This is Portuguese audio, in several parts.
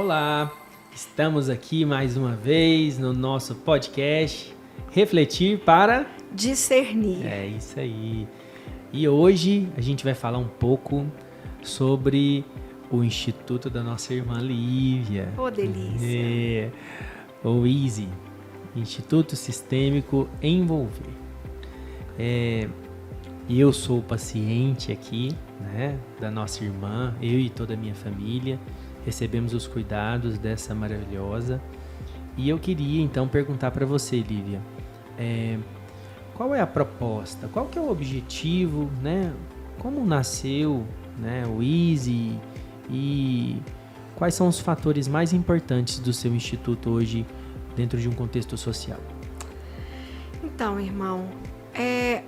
olá! Estamos aqui mais uma vez no nosso podcast Refletir para Discernir. É isso aí. E hoje a gente vai falar um pouco sobre o Instituto da nossa irmã Lívia. Ô, delícia! O EASY, Instituto Sistêmico Envolver. Eu sou o paciente aqui, né, da nossa irmã, eu e toda a minha família. Recebemos os cuidados dessa maravilhosa. E eu queria então perguntar para você, Lívia, qual é a proposta? Qual que é o objetivo, né? Como nasceu, né, o EASY e quais são os fatores mais importantes do seu instituto hoje dentro de um contexto social? Então, irmão, é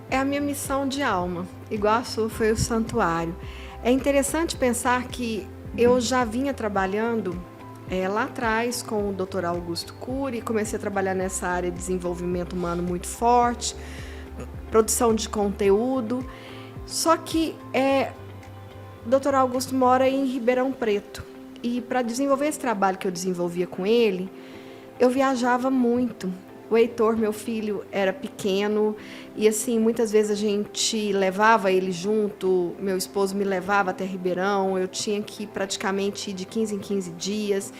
a minha missão de alma, igual a sua foi o santuário. É interessante pensar que eu já vinha trabalhando lá atrás com o Dr. Augusto Cury, comecei a trabalhar nessa área de desenvolvimento humano muito forte, produção de conteúdo, só que o Dr. Augusto mora em Ribeirão Preto e para desenvolver esse trabalho que eu desenvolvia com ele, eu viajava muito. O Heitor, meu filho, era pequeno e, assim, muitas vezes a gente levava ele junto, meu esposo me levava até Ribeirão, eu tinha que praticamente ir de 15 em 15 dias.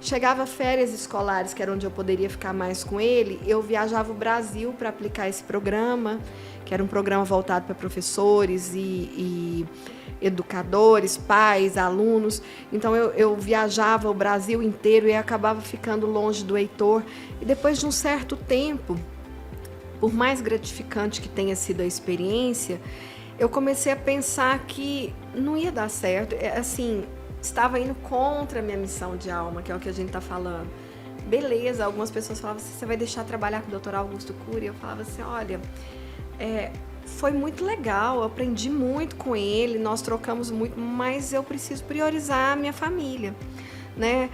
Chegava férias escolares, que era onde eu poderia ficar mais com ele, eu viajava o Brasil para aplicar esse programa, que era um programa voltado para professores e educadores, pais, alunos. Então eu viajava o Brasil inteiro e acabava ficando longe do Heitor. E depois de um certo tempo, por mais gratificante que tenha sido a experiência, eu comecei a pensar que não ia dar certo. Assim, estava indo contra a minha missão de alma, que é o que a gente está falando. Beleza, algumas pessoas falavam assim, você vai deixar trabalhar com o Dr. Augusto Cury? Eu falava assim, olha, foi muito legal, eu aprendi muito com ele, nós trocamos muito, mas eu preciso priorizar a minha família, né?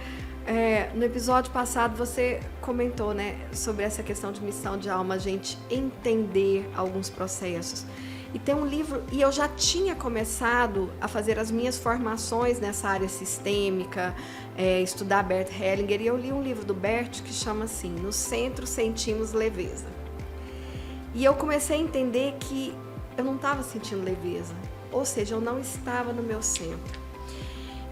No episódio passado você comentou, né, sobre essa questão de missão de alma, a gente entender alguns processos. E tem um livro, e eu já tinha começado a fazer as minhas formações nessa área sistêmica, estudar Bert Hellinger, e eu li um livro do Bert que chama assim, No Centro Sentimos Leveza. E eu comecei a entender que eu não estava sentindo leveza, ou seja, eu não estava no meu centro.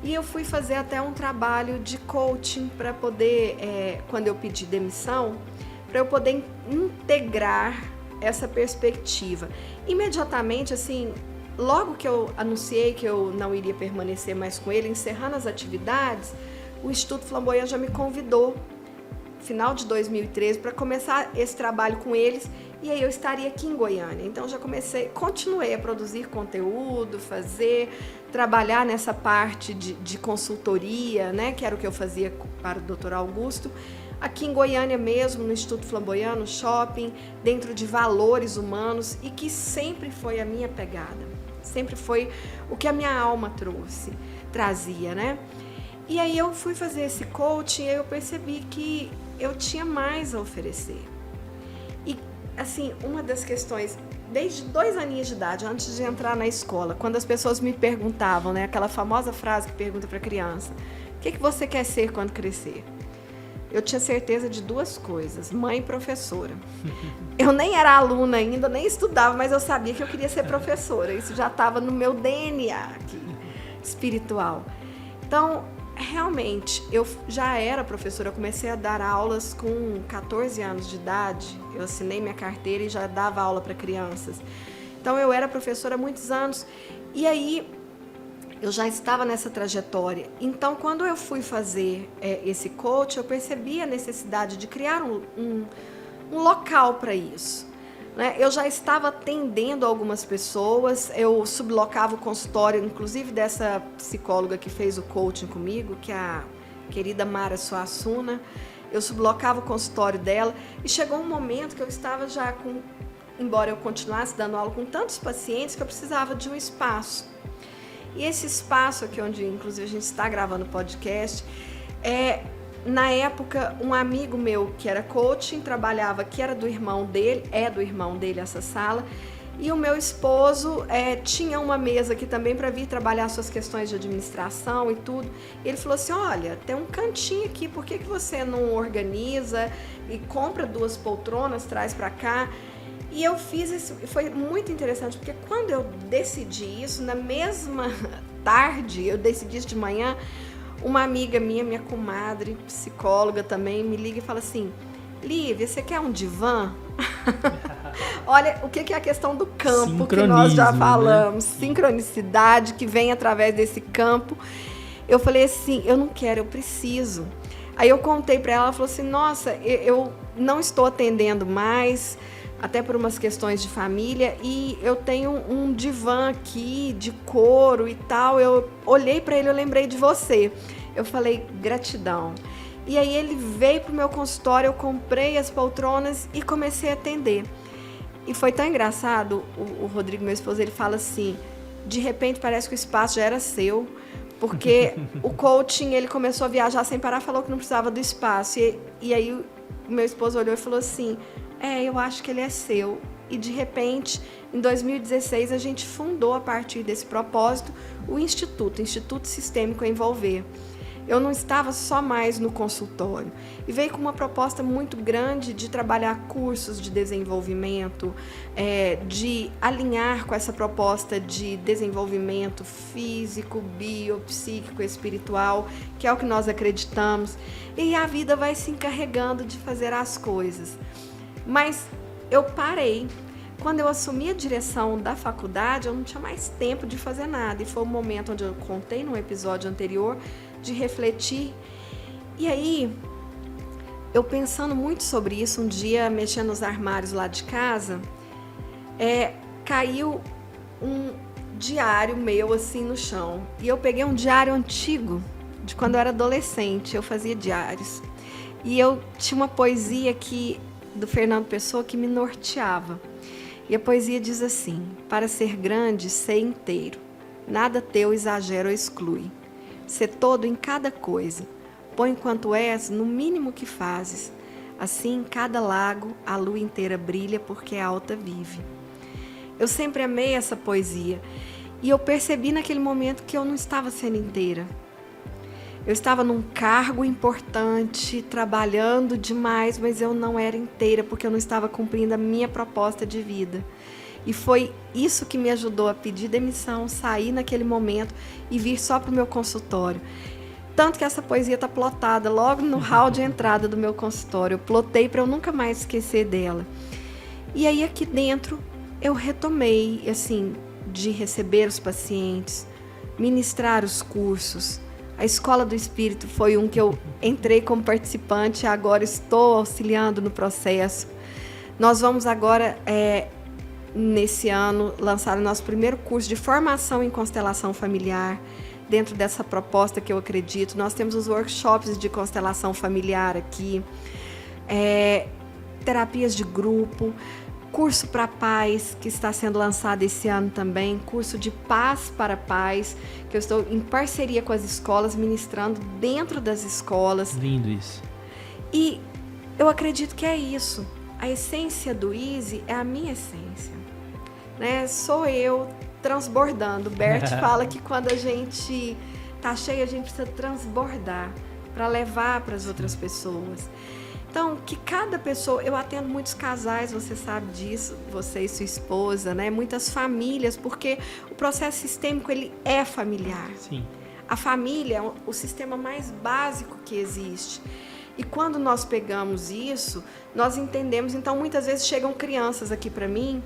E eu fui fazer até um trabalho de coaching para poder, quando eu pedi demissão, para eu poder integrar essa perspectiva. Imediatamente, assim, logo que eu anunciei que eu não iria permanecer mais com ele, encerrando as atividades, o Instituto Flamboyant já me convidou, final de 2013, para começar esse trabalho com eles, e aí eu estaria aqui em Goiânia. Então já continuei a produzir conteúdo, trabalhar nessa parte de consultoria, né, que era o que eu fazia para o Dr. Augusto, aqui em Goiânia mesmo, no Instituto Flamboyant, no shopping, dentro de valores humanos, e que sempre foi a minha pegada, sempre foi o que a minha alma trazia, né? E aí eu fui fazer esse coaching e eu percebi que eu tinha mais a oferecer. E, assim, uma das questões, desde 2 aninhos de idade, antes de entrar na escola, quando as pessoas me perguntavam, né, aquela famosa frase que pergunta para a criança, o que você quer ser quando crescer? Eu tinha certeza de 2 coisas, mãe e professora. Eu nem era aluna ainda, nem estudava, mas eu sabia que eu queria ser professora. Isso já estava no meu DNA aqui, espiritual. Então, realmente, eu já era professora, eu comecei a dar aulas com 14 anos de idade, eu assinei minha carteira e já dava aula para crianças. Então, eu era professora há muitos anos, e aí eu já estava nessa trajetória. Então, quando eu fui fazer esse coach, eu percebi a necessidade de criar um local para isso. Né? Eu já estava atendendo algumas pessoas, eu sublocava o consultório, inclusive dessa psicóloga que fez o coaching comigo, que é a querida Mara Suassuna. Eu sublocava o consultório dela e chegou um momento que eu estava já embora eu continuasse dando aula com tantos pacientes, que eu precisava de um espaço. E esse espaço aqui, onde inclusive a gente está gravando o podcast, na época, um amigo meu que era coaching, trabalhava, que era do irmão dele essa sala, E o meu esposo tinha uma mesa aqui também para vir trabalhar suas questões de administração e tudo. E ele falou assim, olha, tem um cantinho aqui, por que você não organiza e compra 2 poltronas, traz para cá? E eu fiz isso, foi muito interessante, porque quando eu decidi isso, na mesma tarde, eu decidi isso de manhã, uma amiga minha comadre, psicóloga também, me liga e fala assim, Lívia, você quer um divã? Olha, o que é a questão do campo que nós já falamos, né? Sincronicidade que vem através desse campo. Eu falei assim, eu não quero, eu preciso. Aí eu contei para ela, ela falou assim, nossa, eu não estou atendendo mais, até por umas questões de família, e eu tenho um divã aqui de couro e tal. Eu olhei para ele, eu lembrei de você. Eu falei, gratidão. E aí ele veio pro meu consultório, eu comprei as poltronas e comecei a atender. E foi tão engraçado, o Rodrigo, meu esposo, ele fala assim, de repente parece que o espaço já era seu, porque o coaching, ele começou a viajar sem parar, falou que não precisava do espaço. E aí o meu esposo olhou e falou assim, eu acho que ele é seu. E de repente, em 2016, a gente fundou, a partir desse propósito, o Instituto Sistêmico Envolver. Eu não estava só mais no consultório. E veio com uma proposta muito grande de trabalhar cursos de desenvolvimento, de alinhar com essa proposta de desenvolvimento físico, biopsíquico, espiritual, que é o que nós acreditamos. E a vida vai se encarregando de fazer as coisas. Mas eu parei. Quando eu assumi a direção da faculdade, eu não tinha mais tempo de fazer nada. E foi o momento onde eu contei no episódio anterior, de refletir. E aí, eu pensando muito sobre isso, um dia, mexendo nos armários lá de casa, caiu um diário meu, assim, no chão. E eu peguei um diário antigo, de quando eu era adolescente, eu fazia diários. E eu tinha uma poesia do Fernando Pessoa que me norteava. E a poesia diz assim, para ser grande, ser inteiro. Nada teu exagera ou exclui. Ser todo em cada coisa. Põe quanto és no mínimo que fazes. Assim, em cada lago, a lua inteira brilha porque a alta vive. Eu sempre amei essa poesia. E eu percebi naquele momento que eu não estava sendo inteira. Eu estava num cargo importante, trabalhando demais, mas eu não era inteira, porque eu não estava cumprindo a minha proposta de vida. E foi isso que me ajudou a pedir demissão, sair naquele momento e vir só para o meu consultório. Tanto que essa poesia está plotada logo no hall de entrada do meu consultório. Eu plotei para eu nunca mais esquecer dela. E aí aqui dentro eu retomei, assim, de receber os pacientes, ministrar os cursos. A Escola do Espírito foi um que eu entrei como participante e agora estou auxiliando no processo. Nós vamos agora, nesse ano, lançar o nosso primeiro curso de formação em constelação familiar. Dentro dessa proposta que eu acredito, nós temos os workshops de constelação familiar aqui, terapias de grupo, curso para pais, que está sendo lançado esse ano também, curso de paz para pais, que eu estou em parceria com as escolas, ministrando dentro das escolas. Lindo isso. E eu acredito que é isso. A essência do Easy é a minha essência, né? Sou eu transbordando. O Bert fala que quando a gente tá cheio, a gente precisa transbordar para levar para as outras pessoas. Então, que cada pessoa... Eu atendo muitos casais, você sabe disso, você e sua esposa, né? Muitas famílias, porque o processo sistêmico, ele é familiar. Sim. A família é o sistema mais básico que existe. E quando nós pegamos isso, nós entendemos. Então, muitas vezes chegam crianças aqui para mim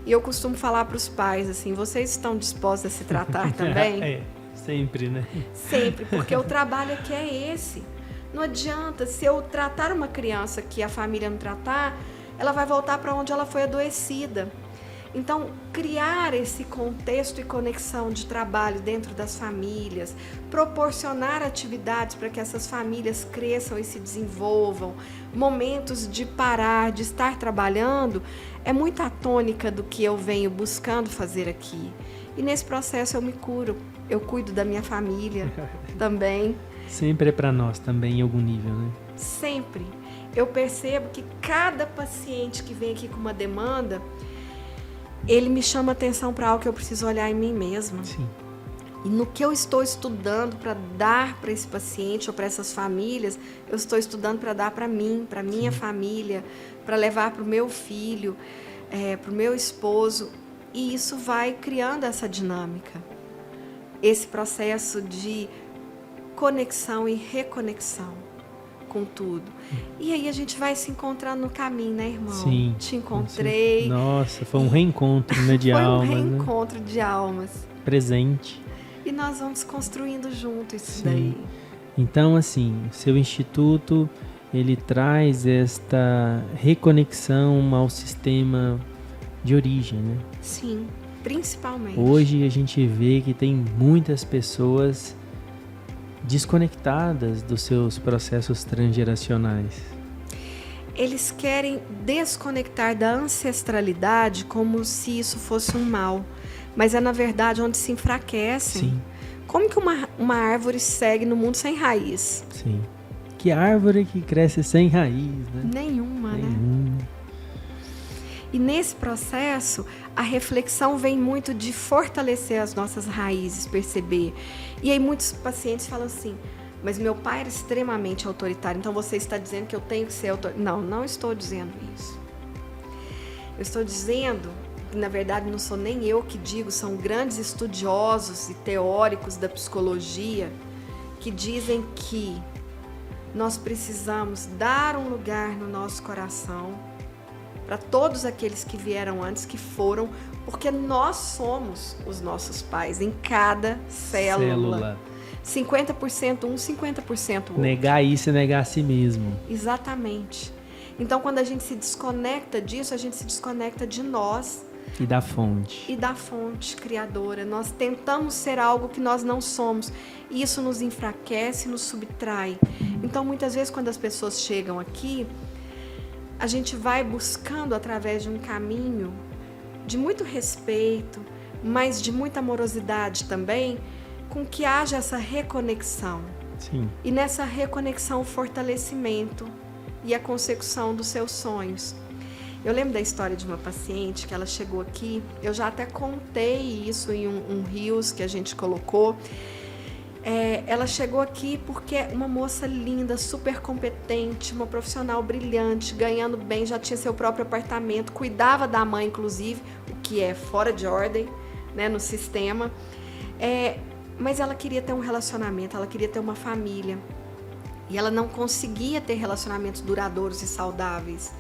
e eu costumo falar para os pais, assim, vocês estão dispostos a se tratar também? Sempre, né? Sempre, porque o trabalho aqui é esse. Não adianta, se eu tratar uma criança que a família não tratar, ela vai voltar para onde ela foi adoecida. Então, criar esse contexto e conexão de trabalho dentro das famílias, proporcionar atividades para que essas famílias cresçam e se desenvolvam, momentos de parar, de estar trabalhando, é muito a tônica do que eu venho buscando fazer aqui. E nesse processo eu me curo, eu cuido da minha família também. Sempre é para nós também em algum nível, né? Sempre. Eu percebo que cada paciente que vem aqui com uma demanda, ele me chama atenção para algo que eu preciso olhar em mim mesma. Sim. E no que eu estou estudando para dar para esse paciente ou para essas famílias, eu estou estudando para dar para mim, para minha família, para levar para o meu filho, para o meu esposo. E isso vai criando essa dinâmica, esse processo de conexão e reconexão com tudo. E aí a gente vai se encontrando no caminho, né, irmão? Sim. Te encontrei. Nossa, foi um reencontro, né, de almas. Foi um né? reencontro de almas. Presente. E nós vamos construindo junto isso Sim. daí. Então, assim, seu instituto, ele traz esta reconexão ao sistema de origem, né? Sim, principalmente. Hoje a gente vê que tem muitas pessoas desconectadas dos seus processos transgeracionais. Eles querem desconectar da ancestralidade como se isso fosse um mal. Mas é, na verdade, onde se enfraquecem. Sim. Como que uma árvore segue no mundo sem raiz? Sim. Que árvore que cresce sem raiz, né? Nenhuma, né? Nenhuma. E nesse processo, a reflexão vem muito de fortalecer as nossas raízes, perceber. E aí muitos pacientes falam assim, mas meu pai era extremamente autoritário, então você está dizendo que eu tenho que ser autoritário. Não, não estou dizendo isso. Eu estou dizendo, na verdade não sou nem eu que digo, são grandes estudiosos e teóricos da psicologia que dizem que nós precisamos dar um lugar no nosso coração para todos aqueles que vieram antes, que foram, porque nós somos os nossos pais em cada célula. 50% um, 50% outro. Negar isso é negar a si mesmo. Exatamente. Então, quando a gente se desconecta disso, a gente se desconecta de nós. E da fonte. E da fonte criadora. Nós tentamos ser algo que nós não somos. E isso nos enfraquece, nos subtrai. Então, muitas vezes, quando as pessoas chegam aqui, a gente vai buscando através de um caminho de muito respeito, mas de muita amorosidade também, com que haja essa reconexão. Sim. E nessa reconexão, o fortalecimento e a consecução dos seus sonhos. Eu lembro da história de uma paciente que ela chegou aqui, eu já até contei isso em um Reels que a gente colocou. Ela chegou aqui porque uma moça linda, super competente, uma profissional brilhante, ganhando bem, já tinha seu próprio apartamento, cuidava da mãe, inclusive, o que é fora de ordem, né, no sistema. Mas ela queria ter um relacionamento, ela queria ter uma família. E ela não conseguia ter relacionamentos duradouros e saudáveis.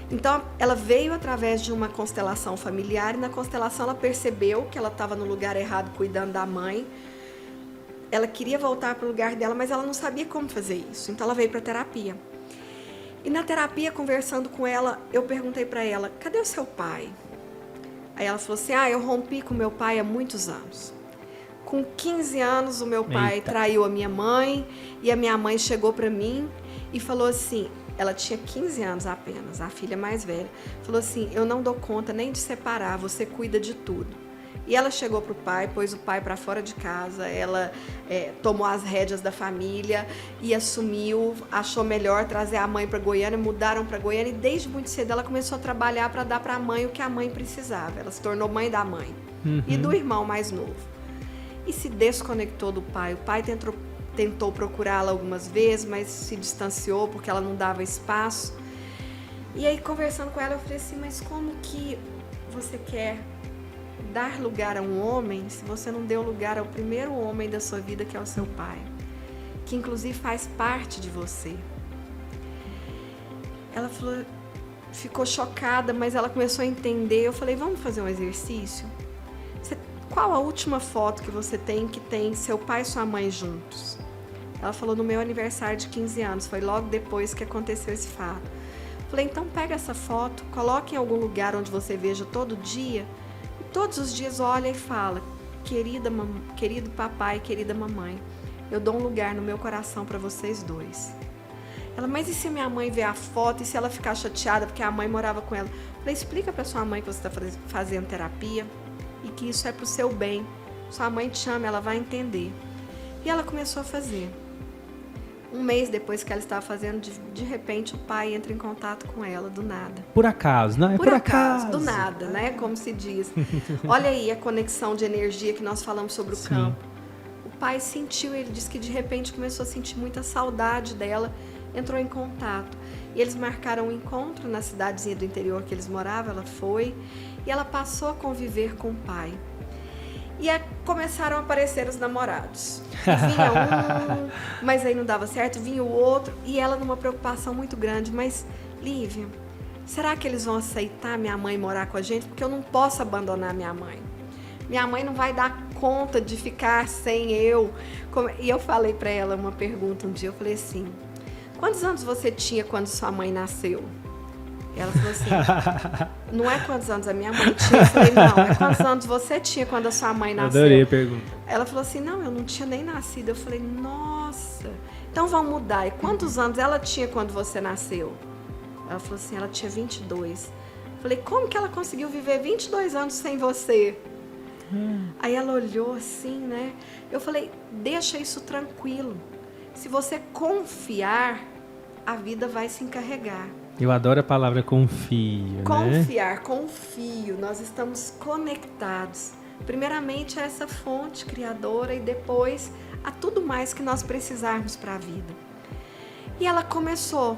Então, ela veio através de uma constelação familiar e na constelação ela percebeu que ela estava no lugar errado cuidando da mãe. Ela queria voltar para o lugar dela, mas ela não sabia como fazer isso. Então, ela veio para a terapia. E na terapia, conversando com ela, eu perguntei para ela, cadê o seu pai? Aí ela falou assim, eu rompi com meu pai há muitos anos. Com 15 anos, o meu pai traiu a minha mãe e a minha mãe chegou para mim e falou assim, ela tinha 15 anos apenas, a filha mais velha, falou assim, eu não dou conta nem de separar, você cuida de tudo. E ela chegou para o pai, pôs o pai para fora de casa, ela tomou as rédeas da família e assumiu, achou melhor trazer a mãe para Goiânia, mudaram para Goiânia e desde muito cedo ela começou a trabalhar para dar para a mãe o que a mãe precisava. Ela se tornou mãe da mãe e do irmão mais novo. E se desconectou do pai. O pai tentou procurá-la algumas vezes, mas se distanciou porque ela não dava espaço. E aí, conversando com ela, eu falei assim, mas como que você quer dar lugar a um homem se você não deu lugar ao primeiro homem da sua vida, que é o seu pai? Que, inclusive, faz parte de você. Ela falou, ficou chocada, mas ela começou a entender. Eu falei, vamos fazer um exercício? Qual a última foto que você tem que tem seu pai e sua mãe juntos? Ela falou, no meu aniversário de 15 anos, foi logo depois que aconteceu esse fato. Falei, então pega essa foto, coloque em algum lugar onde você veja todo dia, e todos os dias olha e fala, querido papai, querida mamãe, eu dou um lugar no meu coração para vocês dois. Ela, mas e se minha mãe ver a foto e se ela ficar chateada porque a mãe morava com ela? Falei, explica para sua mãe que você está fazendo terapia, e que isso é para o seu bem. Sua mãe te ama, ela vai entender. E ela começou a fazer. Um mês depois que ela estava fazendo, de repente o pai entra em contato com ela, do nada. Por acaso, não é? Por acaso. Do nada, né? Como se diz. Olha aí a conexão de energia que nós falamos sobre o campo. O pai sentiu, ele disse que de repente começou a sentir muita saudade dela, entrou em contato. E eles marcaram um encontro na cidadezinha do interior que eles moravam, ela foi, e ela passou a conviver com o pai. E começaram a aparecer os namorados. Vinha um, mas aí não dava certo, vinha o outro, e ela numa preocupação muito grande. Mas, Lívia, será que eles vão aceitar minha mãe morar com a gente? Porque eu não posso abandonar minha mãe. Minha mãe não vai dar conta de ficar sem eu. E eu falei para ela uma pergunta um dia, eu falei assim, quantos anos você tinha quando sua mãe nasceu? Ela falou assim, não é quantos anos a minha mãe tinha. Eu falei, não, é quantos anos você tinha quando a sua mãe nasceu. Adorei a pergunta. Ela falou assim, não, eu não tinha nem nascido. Eu falei, nossa, então vamos mudar. E quantos anos ela tinha quando você nasceu? Ela falou assim, ela tinha 22. Eu falei, como que ela conseguiu viver 22 anos sem você? Aí ela olhou assim, né? Eu falei, deixa isso tranquilo. Se você confiar, a vida vai se encarregar. Eu adoro a palavra confio, Confiar, confio. Nós estamos conectados. Primeiramente a essa fonte criadora e depois a tudo mais que nós precisarmos para a vida. E ela começou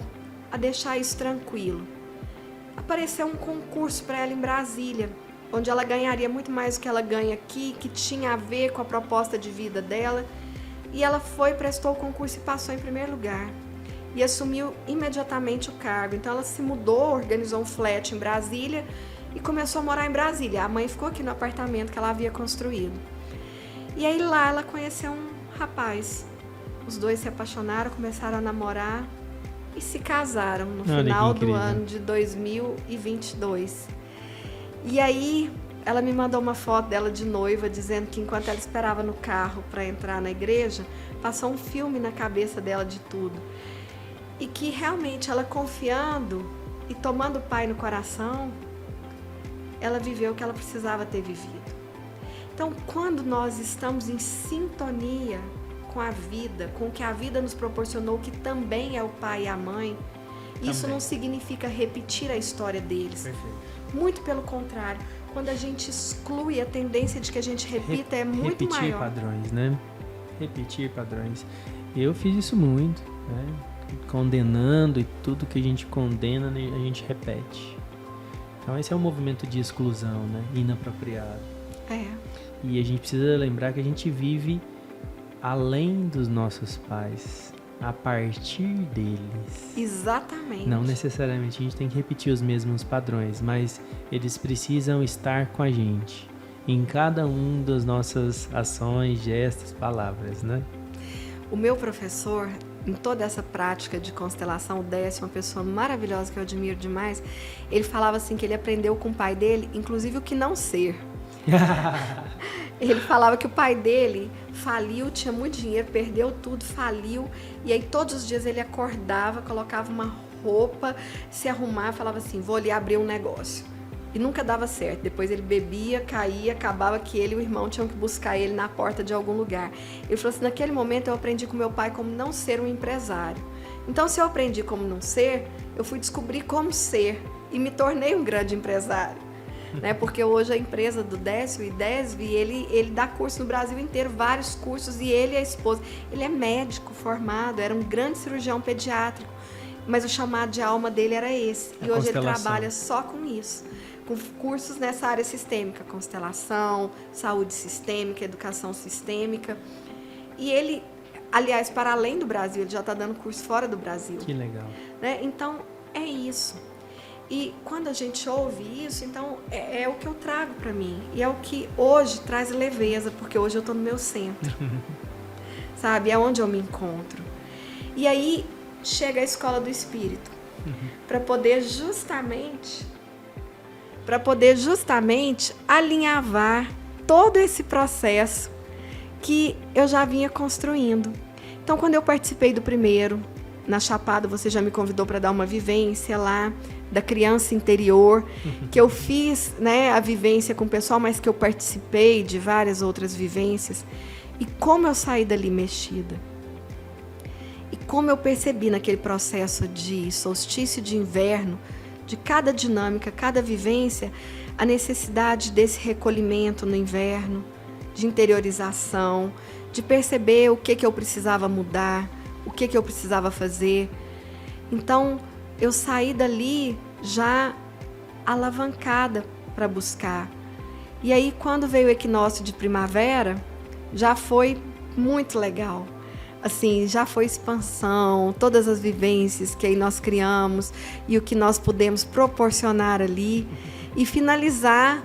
a deixar isso tranquilo. Apareceu um concurso para ela em Brasília, onde ela ganharia muito mais do que ela ganha aqui, que tinha a ver com a proposta de vida dela. E ela foi, prestou o concurso e passou em primeiro lugar. E assumiu imediatamente o cargo. Então ela se mudou, organizou um flat em Brasília e começou a morar em Brasília. A mãe ficou aqui no apartamento que ela havia construído. E aí lá ela conheceu um rapaz. Os dois se apaixonaram, começaram a namorar e se casaram no final do ano de 2022. E aí ela me mandou uma foto dela de noiva, dizendo que enquanto ela esperava no carro para entrar na igreja, passou um filme na cabeça dela de tudo. E que realmente ela confiando e tomando o pai no coração, ela viveu o que ela precisava ter vivido. Então, quando nós estamos em sintonia com a vida, com o que a vida nos proporcionou, que também é o pai e a mãe, isso não significa repetir a história deles. Perfeito. Muito pelo contrário, quando a gente exclui, a tendência de que a gente repita é muito maior. Repetir padrões, né? Repetir padrões. Eu fiz isso muito, né? Condenando, e tudo que a gente condena, a gente repete. Então esse é um movimento de exclusão, né? Inapropriado. E a gente precisa lembrar que a gente vive além dos nossos pais, a partir deles. Exatamente. Não necessariamente a gente tem que repetir os mesmos padrões, mas eles precisam estar com a gente em cada um das nossas ações, gestos, palavras, né? O meu professor, em toda essa prática de constelação, o Décio, uma pessoa maravilhosa que eu admiro demais, ele falava assim que ele aprendeu com o pai dele, inclusive o que não ser. Ele falava que o pai dele faliu, tinha muito dinheiro, perdeu tudo, faliu, e aí todos os dias ele acordava, colocava uma roupa, se arrumava, falava assim, vou ali abrir um negócio. E nunca dava certo. Depois ele bebia, caía, acabava que ele e o irmão tinham que buscar ele na porta de algum lugar. Ele falou assim, naquele momento eu aprendi com meu pai como não ser um empresário. Então, se eu aprendi como não ser, eu fui descobrir como ser e me tornei um grande empresário. Né? Porque hoje a empresa do Décio, o IDESV, ele dá curso no Brasil inteiro, vários cursos, e ele e a esposa. Ele é médico formado, era um grande cirurgião pediátrico, mas o chamado de alma dele era esse. E hoje ele trabalha só com isso. Com cursos nessa área sistêmica, constelação, saúde sistêmica, educação sistêmica. E ele, aliás, para além do Brasil, ele já está dando curso fora do Brasil. Que legal. Né? Então, é isso. E quando a gente ouve isso, então é o que eu trago para mim. E é o que hoje traz leveza, porque hoje eu estou no meu centro. Sabe? É onde eu me encontro. E aí chega a escola do espírito. Para poder justamente alinhavar todo esse processo que eu já vinha construindo. Então, quando eu participei do primeiro, na Chapada, você já me convidou para dar uma vivência lá, da criança interior, que eu fiz, né, a vivência com o pessoal, mas que eu participei de várias outras vivências. E como eu saí dali mexida. E como eu percebi naquele processo de solstício de inverno, de cada dinâmica, cada vivência, a necessidade desse recolhimento no inverno, de interiorização, de perceber o que eu precisava mudar, o que eu precisava fazer. Então, eu saí dali já alavancada para buscar. E aí, quando veio o equinócio de primavera, já foi muito legal. Assim, já foi expansão, todas as vivências que aí nós criamos e o que nós pudemos proporcionar ali. E finalizar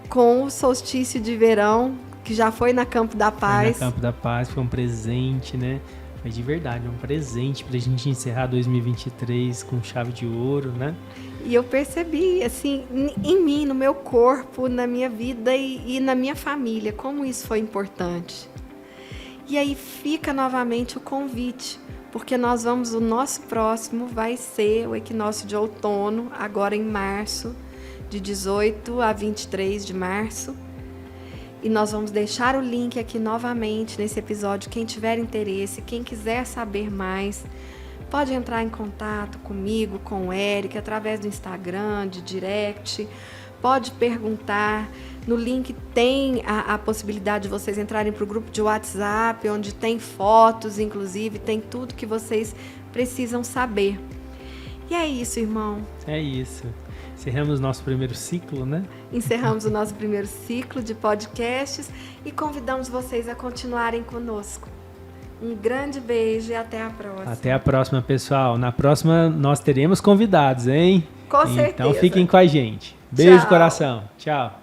com o solstício de verão, que já foi na Campo da Paz. Foi na Campo da Paz, foi um presente, né? Foi de verdade, um presente pra gente encerrar 2023 com chave de ouro, né? E eu percebi, assim, em mim, no meu corpo, na minha vida e na minha família, como isso foi importante. E aí fica novamente o convite, porque o nosso próximo vai ser o equinócio de outono, agora em março, de 18 a 23 de março. E nós vamos deixar o link aqui novamente nesse episódio. Quem tiver interesse, quem quiser saber mais, pode entrar em contato comigo, com o Eric, através do Instagram, de direct. Pode perguntar. No link tem a possibilidade de vocês entrarem para o grupo de WhatsApp, onde tem fotos, inclusive, tem tudo que vocês precisam saber. E é isso, irmão. É isso. Encerramos nosso primeiro ciclo, né? Encerramos o nosso primeiro ciclo de podcasts e convidamos vocês a continuarem conosco. Um grande beijo e até a próxima. Até a próxima, pessoal. Na próxima nós teremos convidados, hein? Com certeza. Então fiquem com a gente. Beijo, Tchau. coração. Tchau.